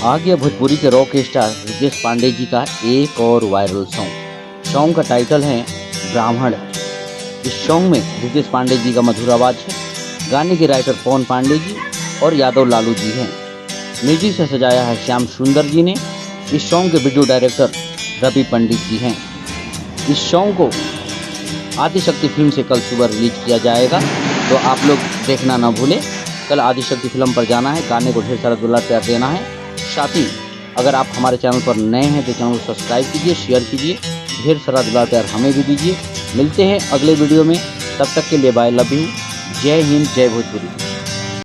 आ गया भोजपुरी के rock star Ritesh Pandey ji का एक और वायरल सॉन्ग का टाइटल है ब्राह्मण। इस सॉन्ग में रितेश पांडे जी का मधुर आवाज है। गाने के राइटर पवन पांडे जी और यादव लालू जी हैं। म्यूजिक से सजाया है श्याम सुंदर जी ने। इस सॉन्ग के वीडियो डायरेक्टर रवि पंडित जी हैं। इस सॉन्ग को आदिशक्ति फिल्म से कल सुबह रिलीज किया जाएगा, तो आप लोग देखना ना भूलें। कल आदिशक्ति फिल्म पर जाना है, गाने को ढेर सारा दुलार प्यार देना है। साथ ही अगर आप हमारे चैनल पर नए हैं तो चैनल को सब्सक्राइब कीजिए, शेयर कीजिए, ढेर सारा दुलार प्यार हमें भी दीजिए। मिलते हैं अगले वीडियो में, तब तक के लिए बाय, लव यू, जय हिंद, जय भोजपुरी।